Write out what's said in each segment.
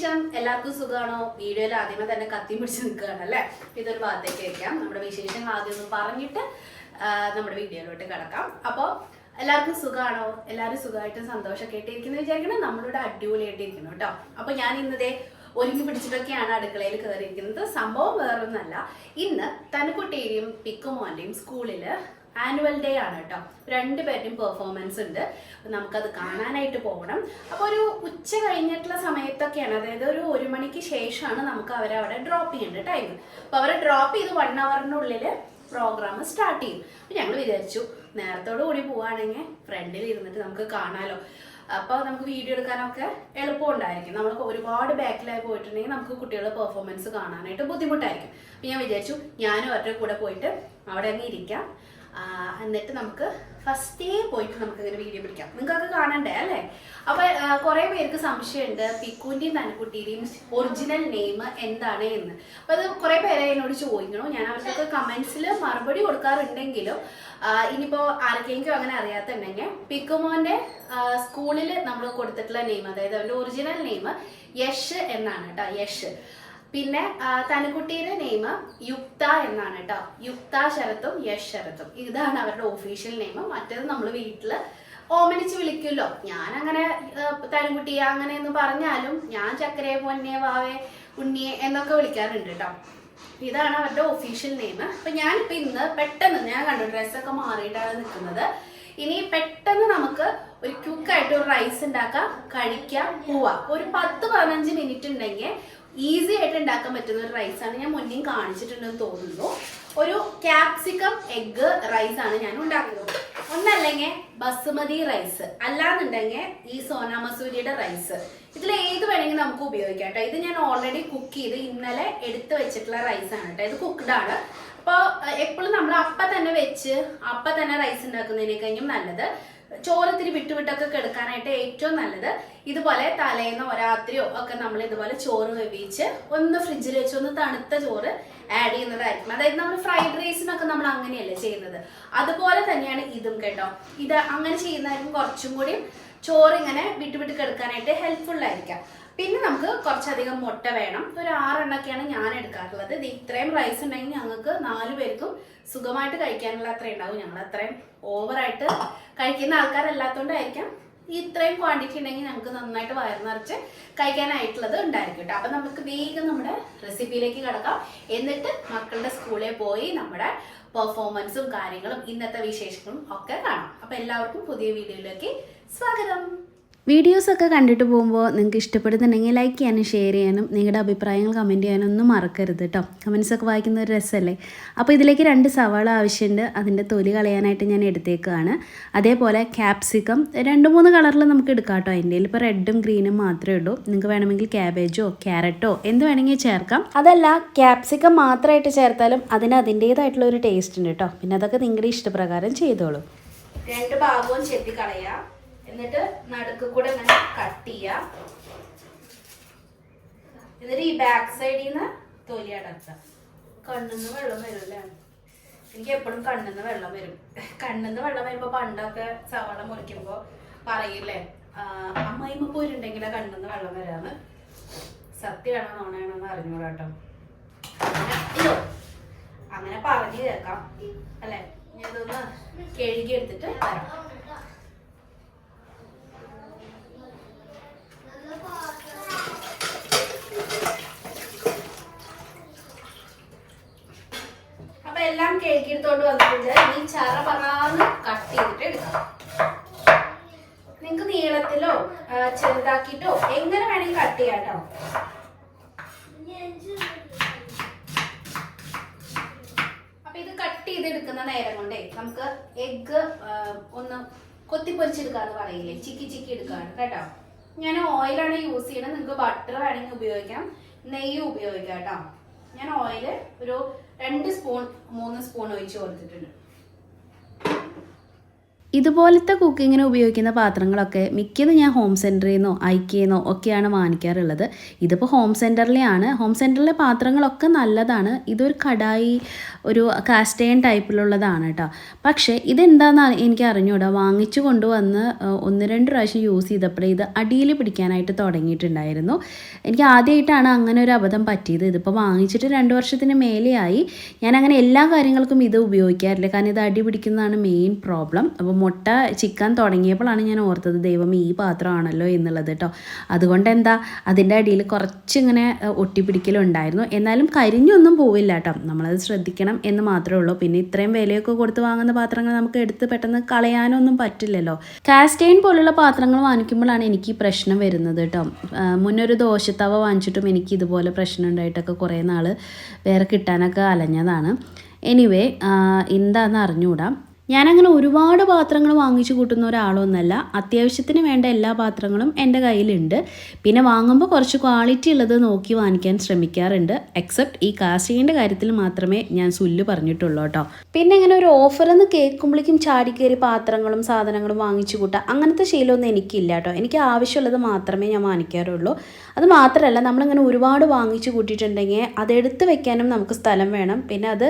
വിശേഷം? എല്ലാവർക്കും സുഖമാണോ? വീഡിയോയിൽ ആദ്യമേ തന്നെ കത്തി പിടിച്ച് നിൽക്കുകയാണല്ലേ. ഇതൊരു ഭാഗത്തേക്ക് വയ്ക്കാം. നമ്മുടെ വിശേഷങ്ങൾ ആദ്യം ഒന്ന് പറഞ്ഞിട്ട് നമ്മുടെ വീഡിയോയിലോട്ട് കിടക്കാം. അപ്പോൾ എല്ലാവർക്കും സുഖമാണോ? എല്ലാവരും സുഖമായിട്ടും സന്തോഷമൊക്കെ ആയിട്ടിരിക്കുന്നു വിചാരിക്കണം. നമ്മളിവിടെ അടിപൊളിയായിട്ടിരിക്കുന്നു കേട്ടോ. അപ്പോൾ ഞാൻ ഇന്നതേ ഒരുങ്ങി പിടിച്ചിട്ടൊക്കെയാണ് അടുക്കളയിൽ കയറിയിരിക്കുന്നത്. സംഭവം വേറൊന്നല്ല, ഇന്ന് തനുക്കുട്ടിയുടെയും പിക്കുമോന്റെയും സ്കൂളിൽ ആനുവൽ ഡേ ആണ് കേട്ടോ. രണ്ടുപേരുടെയും പെർഫോമൻസ് ഉണ്ട്. നമുക്കത് കാണാനായിട്ട് പോകണം. അപ്പോൾ ഒരു ഉച്ച കഴിഞ്ഞിട്ടുള്ള സമയത്തൊക്കെയാണ്, അതായത് ഒരു 1 മണിക്ക് ശേഷമാണ് നമുക്ക് അവരെ അവിടെ ഡ്രോപ്പ് ചെയ്യേണ്ട ടൈം. അപ്പോൾ അവരെ ഡ്രോപ്പ് ചെയ്ത് 1 അവറിനുള്ളിൽ പ്രോഗ്രാം സ്റ്റാർട്ട് ചെയ്യും. അപ്പോൾ ഞങ്ങൾ വിചാരിച്ചു നേരത്തോടു കൂടി പോവുകയാണെങ്കിൽ ഫ്രണ്ടിൽ ഇരുന്നിട്ട് നമുക്ക് കാണാമല്ലോ. അപ്പോൾ നമുക്ക് വീഡിയോ എടുക്കാനൊക്കെ എളുപ്പമുണ്ടായിരിക്കും. നമ്മൾ ഒരുപാട് ബാക്കിലായി പോയിട്ടുണ്ടെങ്കിൽ നമുക്ക് കുട്ടികളുടെ പെർഫോമൻസ് കാണാനായിട്ട് ബുദ്ധിമുട്ടായിരിക്കും. അപ്പോൾ ഞാൻ വിചാരിച്ചു ഞാനും അവരുടെ കൂടെ പോയിട്ട് അവിടെ അങ്ങ് ഇരിക്കാം. എന്നിട്ട് നമുക്ക് ഫസ്റ്റേ പോയിട്ട് നമുക്ക് ഇങ്ങനെ വീഡിയോ പിടിക്കാം. നിങ്ങൾക്കൊക്കെ കാണണ്ടേ അല്ലേ? അപ്പോൾ കുറേ പേർക്ക് സംശയമുണ്ട് പിക്കുവിൻ്റെയും തനുക്കുട്ടിയുടെയും ഒറിജിനൽ നെയിം എന്താണ് എന്ന്. അപ്പോൾ അത് കുറേ പേരെ എന്നോട് ചോദിക്കണം. ഞാൻ അവർക്കൊക്കെ കമൻസിൽ മറുപടി കൊടുക്കാറുണ്ടെങ്കിലും ഇനിയിപ്പോൾ ആർക്കെങ്കിലും അങ്ങനെ അറിയാത്തുണ്ടെങ്കിൽ പിക്കുമോൻ്റെ സ്കൂളിൽ നമ്മൾ കൊടുത്തിട്ടുള്ള നെയിം, അതായത് അവൻ്റെ ഒറിജിനൽ നെയിം യഷ് എന്നാണ് കേട്ടോ. യഷ്. പിന്നെ തനുക്കുട്ടിയുടെ നെയിം യുക്ത എന്നാണ് കേട്ടോ. യുക്ത ശരത്തും യശ് ശരത്തും, ഇതാണ് അവരുടെ ഒഫീഷ്യൽ നെയിം. മറ്റേത് നമ്മൾ വീട്ടിൽ ഓമനിച്ച് വിളിക്കുമല്ലോ. ഞാനങ്ങനെ തനുക്കുട്ടിയെ അങ്ങനെയെന്ന് പറഞ്ഞാലും ഞാൻ ചക്കരയെ പൊന്നെ വാവേ ഉണ്ണിയെ എന്നൊക്കെ വിളിക്കാറുണ്ട് കേട്ടോ. ഇതാണ് അവരുടെ ഒഫീഷ്യൽ നെയിം. അപ്പം ഞാനിപ്പോൾ ഇന്ന് പെട്ടെന്ന് ഞാൻ കണ്ടു ഡ്രസ്സൊക്കെ മാറിയിട്ടാണ് നിൽക്കുന്നത്. ഇനി പെട്ടെന്ന് നമുക്ക് ഒരു ക്വിക്കായിട്ട് ഒരു റൈസ് ഉണ്ടാക്കാം, കഴിക്കാം, പോവാം. ഒരു 10-15 മിനിറ്റ് ഉണ്ടെങ്കിൽ ഈസി ആയിട്ട് ഉണ്ടാക്കാൻ പറ്റുന്ന ഒരു റൈസാണ്. ഞാൻ മുന്നേ കാണിച്ചിട്ടുണ്ടെന്ന് തോന്നുന്നു. ഒരു ക്യാപ്സിക്കം എഗ് റൈസാണ് ഞാൻ ഉണ്ടാക്കുന്നത്. ഒന്നല്ലെങ്കിൽ ബസുമതി റൈസ്, അല്ലാന്നുണ്ടെങ്കിൽ ഈ സോനാ മസൂരിയുടെ റൈസ്. ഇതിൽ ഏത് വേണമെങ്കിൽ നമുക്ക് ഉപയോഗിക്കാം കേട്ടോ. ഇത് ഞാൻ ഓൾറെഡി കുക്ക് ചെയ്ത് ഇന്നലെ എടുത്ത് വെച്ചിട്ടുള്ള റൈസാണ് കേട്ടോ. ഇത് കുക്ക്ഡ് ആണ്. അപ്പോൾ എപ്പോഴും നമ്മൾ അപ്പം തന്നെ വെച്ച് അപ്പം തന്നെ റൈസ് ഉണ്ടാക്കുന്നതിനേക്കഴിഞ്ഞും നല്ലത് ചോറത്തിരി വിട്ടുവിട്ടൊക്കെ കിടക്കാനായിട്ട് ഏറ്റവും നല്ലത് ഇതുപോലെ തലേന്നോ രാത്രിയോ ഒക്കെ നമ്മൾ ഇതുപോലെ ചോറ് വേവിച്ച് ഒന്ന് ഫ്രിഡ്ജിൽ വെച്ച് ഒന്ന് തണുത്ത ചോറ് ആഡ് ചെയ്യുന്നതായിരിക്കും. അതായത് നമ്മൾ ഫ്രൈഡ് റൈസിനൊക്കെ നമ്മൾ അങ്ങനെയല്ലേ ചെയ്യുന്നത്, അതുപോലെ തന്നെയാണ് ഇതും കേട്ടോ. ഇത് അങ്ങനെ ചെയ്യുന്നതായിരിക്കും കുറച്ചും കൂടി ചോറ് ഇങ്ങനെ വിട്ടുവിട്ട് കിടക്കാനായിട്ട് ഹെൽപ്ഫുൾ ആയിരിക്കാം. പിന്നെ നമുക്ക് കുറച്ചധികം മുട്ട വേണം. ഒരു 6 എണ്ണൊക്കെയാണ് ഞാൻ എടുക്കാറുള്ളത്. ഇത് ഇത്രയും റൈസ് ഉണ്ടെങ്കിൽ ഞങ്ങൾക്ക് 4 പേർക്കും സുഖമായിട്ട് കഴിക്കാനുള്ള അത്രയും ഉണ്ടാവും. ഞങ്ങൾ അത്രയും ഓവറായിട്ട് കഴിക്കുന്ന ആൾക്കാരല്ലാത്തതുകൊണ്ടായിരിക്കാം ഇത്രയും ക്വാണ്ടിറ്റി ഉണ്ടെങ്കിൽ ഞങ്ങൾക്ക് നന്നായിട്ട് വയർ നിറച്ച് കഴിക്കാനായിട്ടുള്ളത് ഉണ്ടായിരിക്കും കേട്ടോ. അപ്പം നമുക്ക് വേഗം നമ്മുടെ റെസിപ്പിയിലേക്ക് കിടക്കാം. എന്നിട്ട് മക്കളുടെ സ്കൂളിൽ പോയി നമ്മുടെ പെർഫോമൻസും കാര്യങ്ങളും ഇന്നത്തെ വിശേഷങ്ങളും ഒക്കെ കാണാം. അപ്പം എല്ലാവർക്കും പുതിയ വീഡിയോയിലേക്ക് സ്വാഗതം. വീഡിയോസൊക്കെ കണ്ടിട്ട് പോകുമ്പോൾ നിങ്ങൾക്ക് ഇഷ്ടപ്പെടുന്നുണ്ടെങ്കിൽ ലൈക്ക് ചെയ്യാനും ഷെയർ ചെയ്യാനും നിങ്ങളുടെ അഭിപ്രായങ്ങൾ കമൻറ്റ് ചെയ്യാനും ഒന്നും മറക്കരുത് കേട്ടോ. കമൻസൊക്കെ വായിക്കുന്ന ഒരു രസമല്ലേ. അപ്പോൾ ഇതിലേക്ക് 2 സവാള ആവശ്യമുണ്ട്. അതിൻ്റെ തൊലി കളയാനായിട്ട് ഞാൻ എടുത്തേക്കാണ്. അതേപോലെ ക്യാപ്സിക്കം 2-3 കളറിൽ നമുക്ക് എടുക്കാം കേട്ടോ. എൻ്റെ ഇപ്പോൾ റെഡും ഗ്രീനും മാത്രമേ ഉള്ളൂ. നിങ്ങൾക്ക് വേണമെങ്കിൽ ക്യാബേജോ ക്യാരറ്റോ എന്ത് വേണമെങ്കിൽ ചേർക്കാം. അതല്ല ക്യാപ്സിക്കം മാത്രമായിട്ട് ചേർത്താലും അതിന് അതിൻ്റേതായിട്ടുള്ള ഒരു ടേസ്റ്റ് ഉണ്ട് കേട്ടോ. പിന്നെ അതൊക്കെ നിങ്ങളുടെ ഇഷ്ടപ്രകാരം ചെയ്തോളൂ. 2 ഭാഗവും ചെത്തി കളയാം. എന്നിട്ട് നടുക്ക് കൂടെ ഇങ്ങനെ കട്ട് ചെയ്യാം. എന്നിട്ട് ഈ ബാക്ക് സൈഡിൽ നിന്ന് തൊലി അടക്കാം. കണ്ണിന്ന് വെള്ളം വരും അല്ലേ? എനിക്ക് എപ്പോഴും കണ്ണിന്ന് വെള്ളം വരും. കണ്ണിന്ന് വെള്ളം വരുമ്പോൾ പണ്ടൊക്കെ സവാള മുറിക്കുമ്പോൾ പറയില്ലേ, അമ്മായിമ്മ പോരുണ്ടെങ്കിലാ കണ്ണിന്ന് വെള്ളം വരാന്ന്. സത്യമാണോ നോണയാണോ എന്ന് അറിഞ്ഞൂടാ കേട്ടോ. അങ്ങനെ പറഞ്ഞു കേൾക്കാം അല്ലേ. ഞാൻ ഇതൊന്ന് കഴുകി എടുത്തിട്ട് വരാം. അപ്പൊ എല്ലാം കേൾക്കിയെടുത്തോണ്ട് വന്നിട്ടുണ്ട്. ഇനി ചറ പറയാന്ന് കട്ട് ചെയ്തിട്ട് എടുക്കാം. നിങ്ങക്ക് നീളത്തിലോ ചെറുതാക്കിട്ടോ എങ്ങനെ വേണമെങ്കിൽ കട്ട് ചെയ്യാം കേട്ടോ. അപ്പൊ ഇത് കട്ട് ചെയ്തെടുക്കുന്ന നേരം കൊണ്ടേ നമുക്ക് എഗ്ഗ് ഒന്ന് കൊത്തിപ്പൊരിച്ചെടുക്കാന്ന് പറയില്ലേ, ചിക്കി ചിക്കി എടുക്കാണ് കേട്ടോ. ഞാൻ ഓയിലാണ് യൂസ് ചെയ്യുന്നത്. നിങ്ങൾക്ക് ബട്ടർ വേണമെങ്കിൽ ഉപയോഗിക്കാം, നെയ്യ് ഉപയോഗിക്കാം കേട്ടോ. ഞാൻ ഓയിൽ ഒരു 2 സ്പൂൺ 3 സ്പൂൺ ഒഴിച്ച് കൊടുത്തിട്ടുണ്ട്. ഇതുപോലത്തെ കുക്കിങ്ങിന് ഉപയോഗിക്കുന്ന പാത്രങ്ങളൊക്കെ മിക്കതും ഞാൻ ഹോം സെൻറ്ററിൽ നിന്നോ ഐക്കിയെന്നോ ഒക്കെയാണ് വാങ്ങിക്കാറുള്ളത്. ഇതിപ്പോൾ ഹോം സെൻറ്ററിലെയാണ്. ഹോം സെൻറ്ററിലെ പാത്രങ്ങളൊക്കെ നല്ലതാണ്. ഇതൊരു കടായി, ഒരു കാസ്റ്റ് അയൺ ടൈപ്പിലുള്ളതാണ് കേട്ടോ. പക്ഷേ ഇതെന്താണെന്ന് എനിക്ക് അറിഞ്ഞൂടാ. വാങ്ങിച്ചു കൊണ്ടുവന്ന് 1-2 പ്രാവശ്യം യൂസ് ചെയ്തപ്പോഴേ ഇത് അടിയിൽ പിടിക്കാനായിട്ട് തുടങ്ങിയിട്ടുണ്ടായിരുന്നു. എനിക്ക് ആദ്യമായിട്ടാണ് അങ്ങനെ ഒരു അബദ്ധം പറ്റിയത്. ഇതിപ്പോൾ വാങ്ങിച്ചിട്ട് 2 വർഷത്തിന് മേലെയായി. ഞാനങ്ങനെ എല്ലാ കാര്യങ്ങൾക്കും ഇത് ഉപയോഗിക്കാറില്ല, കാരണം ഇത് അടി പിടിക്കുന്നതാണ് മെയിൻ പ്രോബ്ലം. അപ്പോൾ മുട്ട ചിക്കൻ തുടങ്ങിയപ്പോഴാണ് ഞാൻ ഓർത്തത് ദൈവം ഈ പാത്രമാണല്ലോ എന്നുള്ളത് കേട്ടോ. അതുകൊണ്ട് എന്താ അതിൻ്റെ അടിയിൽ കുറച്ചിങ്ങനെ ഒട്ടിപ്പിടിക്കലുണ്ടായിരുന്നു. എന്നാലും കരിഞ്ഞൊന്നും പോവില്ല കേട്ടോ. നമ്മളത് ശ്രദ്ധിക്കണം എന്ന് മാത്രമേ ഉള്ളൂ. പിന്നെ ഇത്രയും വിലയൊക്കെ കൊടുത്ത് വാങ്ങുന്ന പാത്രങ്ങൾ നമുക്ക് എടുത്ത് പെട്ടെന്ന് കളയാനൊന്നും പറ്റില്ലല്ലോ. കാസ്റ്റ് അയൺ പോലുള്ള പാത്രങ്ങൾ വാങ്ങിക്കുമ്പോഴാണ് എനിക്ക് ഈ പ്രശ്നം വരുന്നത് കേട്ടോ. മുന്നൊരു ദോശത്തവ വാങ്ങിച്ചിട്ടും എനിക്ക് ഇതുപോലെ പ്രശ്നം ഉണ്ടായിട്ടൊക്കെ കുറേ നാൾ വേറെ കിട്ടാനൊക്കെ അലഞ്ഞതാണ്. എനിവേ എന്താണെന്ന് അറിഞ്ഞുകൂടാ. ഞാനങ്ങനെ ഒരുപാട് പാത്രങ്ങൾ വാങ്ങിച്ചു കൂട്ടുന്ന ഒരാളൊന്നുമല്ല. അത്യാവശ്യത്തിന് വേണ്ട എല്ലാ പാത്രങ്ങളും എൻ്റെ കയ്യിലുണ്ട്. പിന്നെ വാങ്ങുമ്പോൾ കുറച്ച് ക്വാളിറ്റി ഉള്ളത് നോക്കി വാങ്ങിക്കാൻ ശ്രമിക്കാറുണ്ട്. എക്സെപ്റ്റ് ഈ കാസ്റ്റിങ്ങിൻ്റെ കാര്യത്തിൽ മാത്രമേ ഞാൻ സുല്ല് പറഞ്ഞിട്ടുള്ളൂ കേട്ടോ. പിന്നെ ഇങ്ങനെ ഒരു ഓഫറെന്ന് കേൾക്കുമ്പോഴേക്കും ചാടിക്കയറി പാത്രങ്ങളും സാധനങ്ങളും വാങ്ങിച്ചു കൂട്ടുക അങ്ങനത്തെ ശീലമൊന്നും എനിക്കില്ല കേട്ടോ. എനിക്ക് ആവശ്യമുള്ളത് മാത്രമേ ഞാൻ വാങ്ങിക്കാറുള്ളൂ. അത് മാത്രമല്ല, നമ്മളിങ്ങനെ ഒരുപാട് വാങ്ങിച്ചു കൂട്ടിയിട്ടുണ്ടെങ്കിൽ അതെടുത്ത് വെക്കാനും നമുക്ക് സ്ഥലം വേണം. പിന്നെ അത്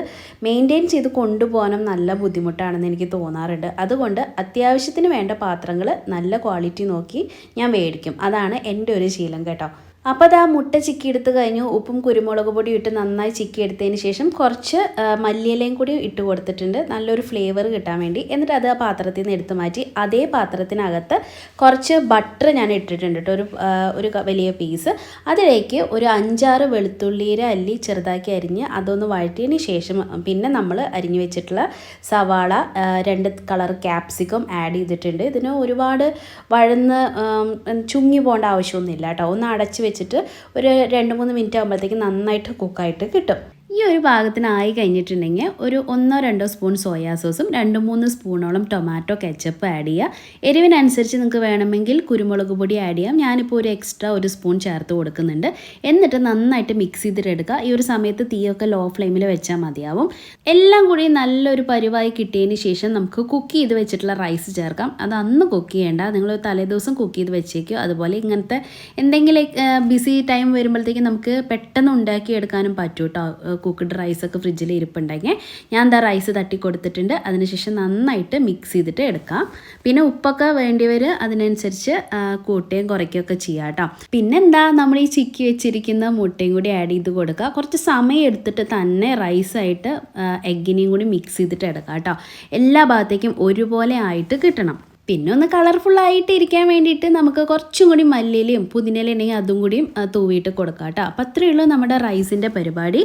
മെയിൻറ്റെയിൻ ചെയ്ത് കൊണ്ടുപോകാനും നല്ല ബുദ്ധിമുട്ടാണെന്ന് എനിക്ക് തോന്നാറുണ്ട്. അതുകൊണ്ട് അത്യാവശ്യത്തിന് വേണ്ട പാത്രങ്ങൾ നല്ല ക്വാളിറ്റി നോക്കി ഞാൻ മേടിക്കും. അതാണ് എൻ്റെ ഒരു ശീലം കേട്ടോ. അപ്പോൾ അത് ആ മുട്ട ചിക്കി എടുത്ത് കഴിഞ്ഞു. ഉപ്പും കുരുമുളക് പൊടിയും ഇട്ട് നന്നായി ചിക്കി എടുത്തതിന് ശേഷം കുറച്ച് മല്ലിയിലയും കൂടി ഇട്ട് കൊടുത്തിട്ടുണ്ട്, നല്ലൊരു ഫ്ലേവർ കിട്ടാൻ വേണ്ടി. എന്നിട്ട് അത് ആ പാത്രത്തിൽ നിന്ന് എടുത്ത് മാറ്റി അതേ പാത്രത്തിനകത്ത് കുറച്ച് ബട്ടർ ഞാൻ ഇട്ടിട്ടുണ്ട് കേട്ടോ, ഒരു വലിയ പീസ്. അതിലേക്ക് ഒരു 5-6 വെളുത്തുള്ളിയുടെ അല്ലി ചെറുതാക്കി അരിഞ്ഞ് അതൊന്ന് വഴറ്റിയതിന് ശേഷം പിന്നെ നമ്മൾ അരിഞ്ഞു വെച്ചിട്ടുള്ള സവാള, 2 കളർ ക്യാപ്സിക്കം ആഡ് ചെയ്തിട്ടുണ്ട്. ഇതിന് ഒരുപാട് വഴന്ന് ചുങ്ങി പോകേണ്ട ആവശ്യമൊന്നുമില്ല കേട്ടോ. ഒന്ന് അടച്ച് വെച്ചിട്ട് ഒരു 2-3 മിനിറ്റ് ആകുമ്പോഴത്തേക്ക് നന്നായിട്ട് കുക്കായിട്ട് കിട്ടും. ഈ ഒരു പാകത്തിനായി കഴിഞ്ഞിട്ടുണ്ടെങ്കിൽ ഒരു 1-2 സ്പൂൺ സോയാ സോസും 2-3 സ്പൂണോളം ടൊമാറ്റോ കെച്ചപ്പ് ആഡ് ചെയ്യുക. എരിവിനനുസരിച്ച് നിങ്ങൾക്ക് വേണമെങ്കിൽ കുരുമുളക് പൊടി ആഡ് ചെയ്യാം. ഞാനിപ്പോൾ ഒരു എക്സ്ട്രാ 1 സ്പൂൺ ചേർത്ത് കൊടുക്കുന്നുണ്ട്. എന്നിട്ട് നന്നായിട്ട് മിക്സ് ചെയ്തിട്ടെടുക്കുക. ഈ ഒരു സമയത്ത് തീയൊക്കെ ലോ ഫ്ലെയിമിൽ വെച്ചാൽ മതിയാവും. എല്ലാം കൂടി നല്ലൊരു പരുവായി കിട്ടിയതിന് ശേഷം നമുക്ക് കുക്ക് ചെയ്ത് വെച്ചിട്ടുള്ള റൈസ് ചേർക്കാം. അത് അന്ന് കുക്ക് ചെയ്യേണ്ട, നിങ്ങൾ തലേദിവസം കുക്ക് ചെയ്ത് വെച്ചേക്കും. അതുപോലെ ഇങ്ങനത്തെ എന്തെങ്കിലും ബിസി ടൈം വരുമ്പോഴത്തേക്കും നമുക്ക് പെട്ടെന്ന് ഉണ്ടാക്കിയെടുക്കാനും പറ്റും കേട്ടോ. കുക്ക്ഡ് റൈസൊക്കെ ഫ്രിഡ്ജിൽ ഇരിപ്പുണ്ടെങ്കിൽ ഞാൻ എന്താ റൈസ് തട്ടി കൊടുത്തിട്ടുണ്ട്. അതിനുശേഷം നന്നായിട്ട് മിക്സ് ചെയ്തിട്ട് എടുക്കാം. പിന്നെ ഉപ്പൊക്കെ വേണ്ടിയവർ അതിനനുസരിച്ച് കൂട്ടുകയും കുറയ്ക്കുകയൊക്കെ ചെയ്യാം കേട്ടോ. പിന്നെന്താ, നമ്മൾ ഈ ചിക്കി വെച്ചിരിക്കുന്ന മുട്ടയും കൂടി ആഡ് ചെയ്ത് കൊടുക്കുക. കുറച്ച് സമയം എടുത്തിട്ട് തന്നെ റൈസായിട്ട് എഗ്ഗിനെയും കൂടി മിക്സ് ചെയ്തിട്ട് എടുക്കാം കേട്ടോ. എല്ലാ ഭാഗത്തേക്കും ഒരുപോലെ ആയിട്ട് കിട്ടണം. പിന്നെ ഒന്ന് കളർഫുള്ളായിട്ട് ഇരിക്കാൻ വേണ്ടിയിട്ട് നമുക്ക് കുറച്ചും കൂടി മല്ലിയിലയും പുതിനയിലയും ഉണ്ടെങ്കിൽ അതും കൂടിയും തൂവിയിട്ട് കൊടുക്കാം കേട്ടോ. അപ്പോൾ അത്രയേ ഉള്ളൂ നമ്മുടെ റൈസിൻ്റെ പരിപാടി.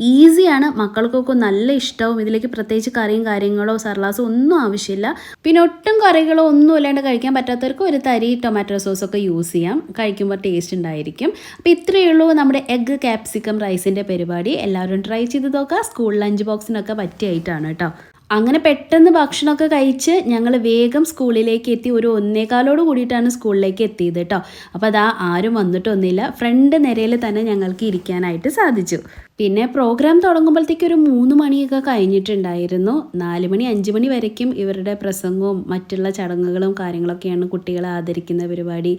ഈസിയാണ്, മക്കൾക്കൊക്കെ നല്ല ഇഷ്ടവും. ഇതിലേക്ക് പ്രത്യേകിച്ച് കറിയും കാര്യങ്ങളോ സർലാസോ ഒന്നും ആവശ്യമില്ല. പിന്നെ ഒട്ടും കറികളോ ഒന്നും ഇല്ലാണ്ട് കഴിക്കാൻ പറ്റാത്തവർക്ക് ഒരു തരി ടൊമാറ്റോ സോസൊക്കെ യൂസ് ചെയ്യാം, കഴിക്കുമ്പോൾ ടേസ്റ്റ് ഉണ്ടായിരിക്കും. അപ്പോൾ ഇത്രയേ ഉള്ളൂ നമ്മുടെ എഗ്ഗ് ക്യാപ്സിക്കം റൈസിൻ്റെ പരിപാടി. എല്ലാവരും ട്രൈ ചെയ്ത് നോക്കുക. സ്കൂൾ ലഞ്ച് ബോക്സിനൊക്കെ പറ്റിയായിട്ടാണ് കേട്ടോ. അങ്ങനെ പെട്ടെന്ന് ഭക്ഷണമൊക്കെ കഴിച്ച് ഞങ്ങൾ വേഗം സ്കൂളിലേക്ക് എത്തി. ഒരു 1:15 കൂടിയിട്ടാണ് സ്കൂളിലേക്ക് എത്തിയത് കേട്ടോ. അപ്പോൾ അതാ ആരും വന്നിട്ടൊന്നുമില്ല. ഫ്രണ്ട് നിരയിൽ തന്നെ ഞങ്ങൾക്ക് ഇരിക്കാനായിട്ട് സാധിച്ചു. പിന്നെ പ്രോഗ്രാം തുടങ്ങുമ്പോഴത്തേക്ക് ഒരു 3 മണിയൊക്കെ കഴിഞ്ഞിട്ടുണ്ടായിരുന്നു. 4 മണി 5 മണി വരയ്ക്കും ഇവരുടെ പ്രസംഗവും മറ്റുള്ള ചടങ്ങുകളും കാര്യങ്ങളൊക്കെയാണ് കുട്ടികളെ ആദരിക്കുന്ന പരിപാടി.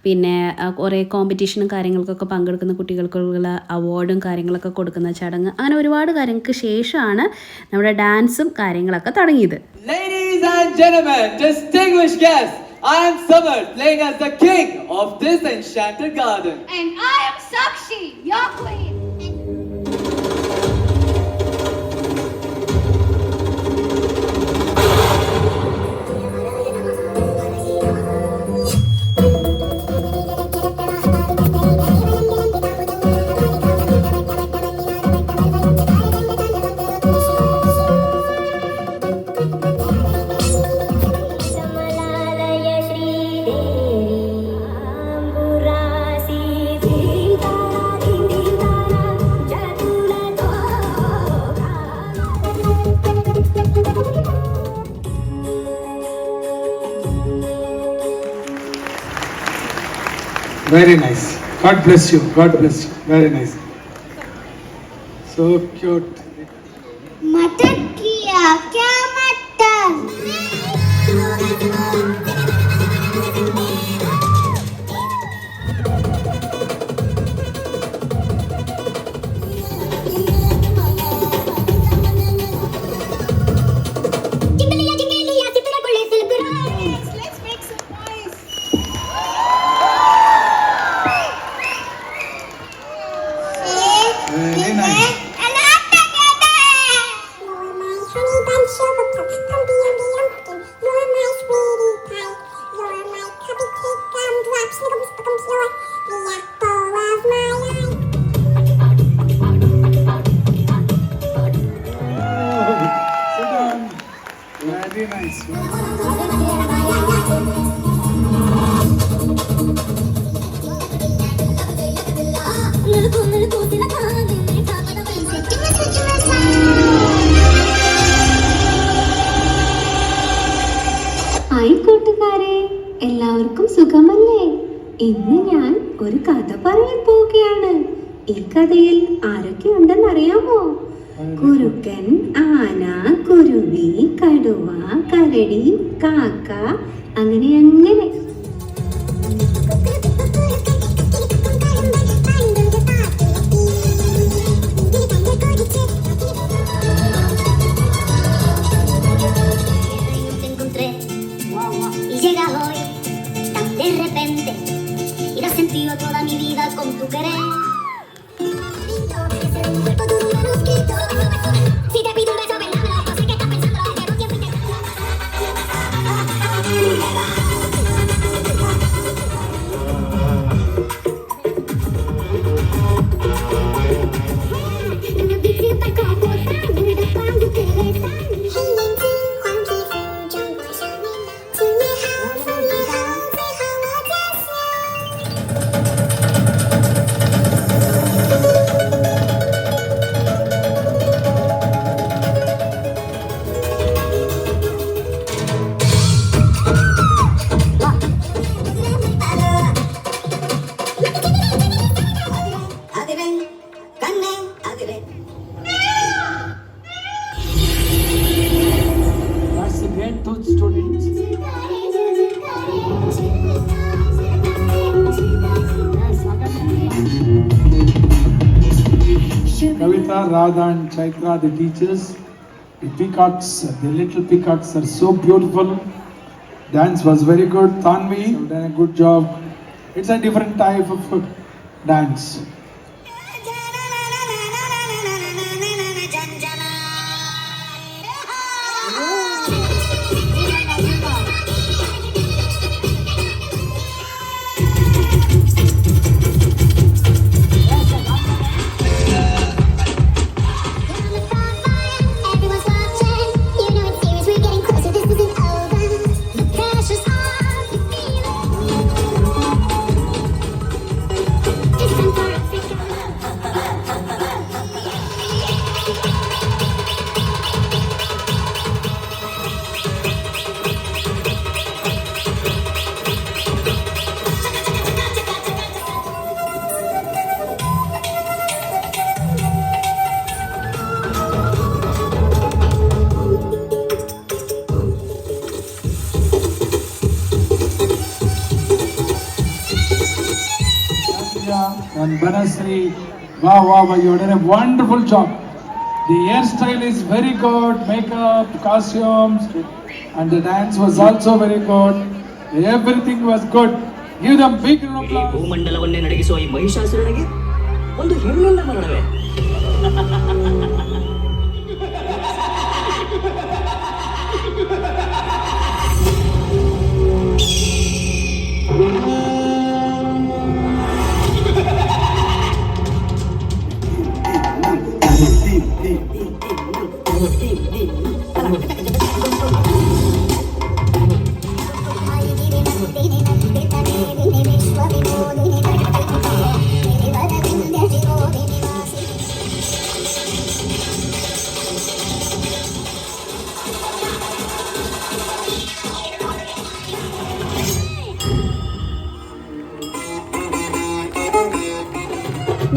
പിന്നെ കുറേ കോമ്പറ്റീഷനും കാര്യങ്ങൾക്കൊക്കെ പങ്കെടുക്കുന്ന കുട്ടികൾക്കുള്ള അവാർഡും കാര്യങ്ങളൊക്കെ കൊടുക്കുന്ന ചടങ്ങ്, അങ്ങനെ ഒരുപാട് കാര്യങ്ങൾക്ക് ശേഷമാണ് നമ്മുടെ ഡാൻസും കാര്യങ്ങളൊക്കെ തുടങ്ങിയത്. Ladies and gentlemen, distinguished guests, I am Samar, playing as the king of this enchanted garden. And I am Sakshi, your queen. Very nice. God bless you. God bless you. Very nice. So cute. Mutton किया क्या mutton Very nice. Hi കൂട്ടുകാരെ, എല്ലാവർക്കും സുഖമല്ലേ? ഇന്ന് ഞാൻ ഒരു കഥ പറയാൻ പോവുകയാണ്. ഈ കഥയിൽ ആരൊക്കെ ഉണ്ടെന്ന് അറിയാമോ? കുറുക്കൻ, ആന, കുരുവി, കടുവ, കരടി, കാക്ക, അങ്ങനെ അങ്ങനെ. Y llega hoy tan de repente y lo he sentido toda mi vida con tu querer. Si te pido un beso, ven, dámelo. No sé qué estás pensando, lo dejemos tiempo y te... That's a great two students. Kavita, Radha and Chaitra, the teachers, the peacocks, the little peacocks are so beautiful. Dance was very good. Tanvi, you've done a good job. It's a different type of dance. Everyone's watching, you know it's serious, we're getting closer, this isn't over. The pressure's on, you feel it. It's time for And Banasri, wow, you did a wonderful job. The hairstyle is very good, makeup, costumes, and the dance was also very good. Everything was good. Give them big round of ಇಡೀ applause. ಭೂಮಂಡಲವನ್ನೇ ನಡಗಿಸುವ ಈ ಮಹಿಷಾಸುರನಿಗೆ ಒಂದು ಹೆಣ್ಣಿನ ಮರಣವೇ?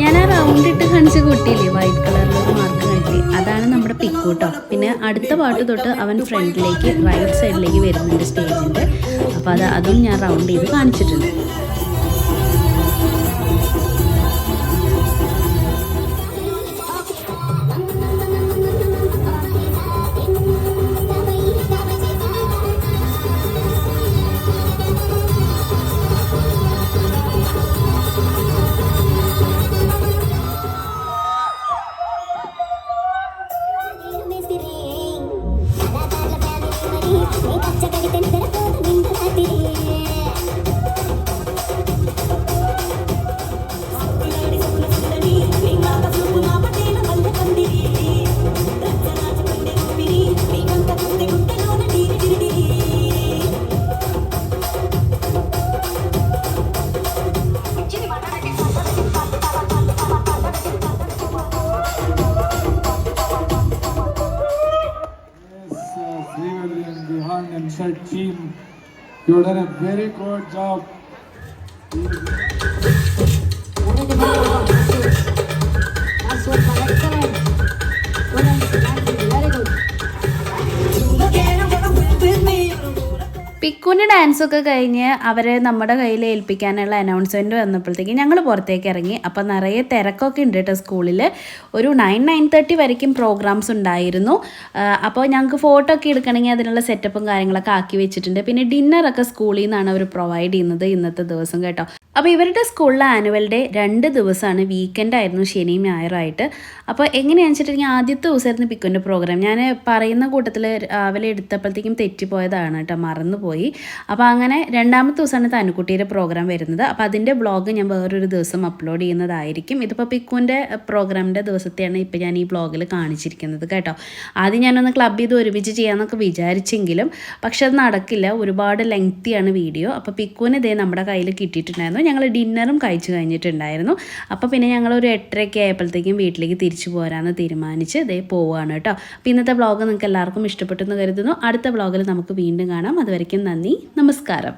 ഞാൻ ആ round ഇട്ട് കാണിച്ച കുട്ടിയില്ലേ white കളറിലൊരു mark കിട്ടി, അതാണ് നമ്മുടെ പിക്കു കേട്ടോ. പിന്നെ അടുത്ത പാട്ട് തൊട്ട് അവൻ ഫ്രണ്ടിലേക്ക് റൈറ്റ് സൈഡിലേക്ക് വരുന്നുണ്ട് സ്റ്റേജിൻ്റെ. അപ്പോൾ അതും ഞാൻ റൗണ്ട് ചെയ്ത് കാണിച്ചിട്ടുണ്ട്. said, team, you done a very good job. പിക്കുവിൻ്റെ ഡാൻസൊക്കെ കഴിഞ്ഞ് അവരെ നമ്മുടെ കയ്യിൽ ഏൽപ്പിക്കാനുള്ള അനൗൺസ്മെൻറ്റ് വന്നപ്പോഴത്തേക്ക് ഞങ്ങൾ പുറത്തേക്ക് ഇറങ്ങി. അപ്പോൾ നിറയെ തിരക്കൊക്കെ ഉണ്ട് കേട്ടോ സ്കൂളിൽ. ഒരു 9-9:30 വരയ്ക്കും പ്രോഗ്രാംസ് ഉണ്ടായിരുന്നു. അപ്പോൾ ഞങ്ങൾക്ക് ഫോട്ടോ ഒക്കെ എടുക്കണമെങ്കിൽ അതിനുള്ള സെറ്റപ്പും കാര്യങ്ങളൊക്കെ ആക്കി വെച്ചിട്ടുണ്ട്. പിന്നെ ഡിന്നറൊക്കെ സ്കൂളിൽ നിന്നാണ് അവർ പ്രൊവൈഡ് ചെയ്യുന്നത് ഇന്നത്തെ ദിവസം കേട്ടോ. അപ്പോൾ ഇവരുടെ സ്കൂളിലെ ആനുവൽ ഡേ 2 ദിവസമാണ്, വീക്കെൻഡായിരുന്നു, ശനിയും ഞായറായിട്ട്. അപ്പോൾ എങ്ങനെയാണെന്ന് വെച്ചിട്ടുണ്ടെങ്കിൽ ആദ്യത്തെ ദിവസമായിരുന്നു പിക്കുവിൻ്റെ പ്രോഗ്രാം. ഞാൻ പറയുന്ന കൂട്ടത്തിൽ രാവിലെ എടുത്തപ്പോഴത്തേക്കും തെറ്റിപ്പോയതാണ് കേട്ടോ, മറന്നുപോയി. അപ്പോൾ അങ്ങനെ രണ്ടാമത്തെ ദിവസമാണ് തനുക്കുട്ടിയുടെ പ്രോഗ്രാം വരുന്നത്. അപ്പോൾ അതിൻ്റെ വ്ളോഗ് ഞാൻ വേറൊരു ദിവസം അപ്ലോഡ് ചെയ്യുന്നതായിരിക്കും. ഇതിപ്പോൾ പിക്കുവിൻ്റെ പ്രോഗ്രാമിൻ്റെ ദിവസത്തെയാണ് ഇപ്പോൾ ഞാൻ ഈ വ്ളോഗിൽ കാണിച്ചിരിക്കുന്നത് കേട്ടോ. ആദ്യം ഞാനൊന്ന് ക്ലബ് ചെയ്ത് ഒരുമിച്ച് ചെയ്യാമെന്നൊക്കെ വിചാരിച്ചെങ്കിലും പക്ഷെ അത് നടക്കില്ല, ഒരുപാട് ലെങ്തിയാണ് വീഡിയോ. അപ്പോൾ പിക്കുവിന് ഇതേ നമ്മുടെ കയ്യിൽ കിട്ടിയിട്ടുണ്ടായിരുന്നു. ഞങ്ങൾ ഡിന്നറും കഴിച്ചു കഴിഞ്ഞിട്ടുണ്ടായിരുന്നു. അപ്പോൾ പിന്നെ ഞങ്ങളൊരു 8:30 ആയപ്പോഴത്തേക്കും വീട്ടിലേക്ക് തിരിച്ചു പോരാമെന്ന് തീരുമാനിച്ച് ഇതേ പോവുകയാണ് കേട്ടോ. അപ്പോൾ ഇന്നത്തെ വ്ളോഗ് നിങ്ങൾക്ക് എല്ലാവർക്കും ഇഷ്ടപ്പെട്ടെന്ന് കരുതുന്നു. അടുത്ത വ്ളോഗിൽ നമുക്ക് വീണ്ടും കാണാം. അതുവരയ്ക്കും നന്ദി, നമസ്കാരം.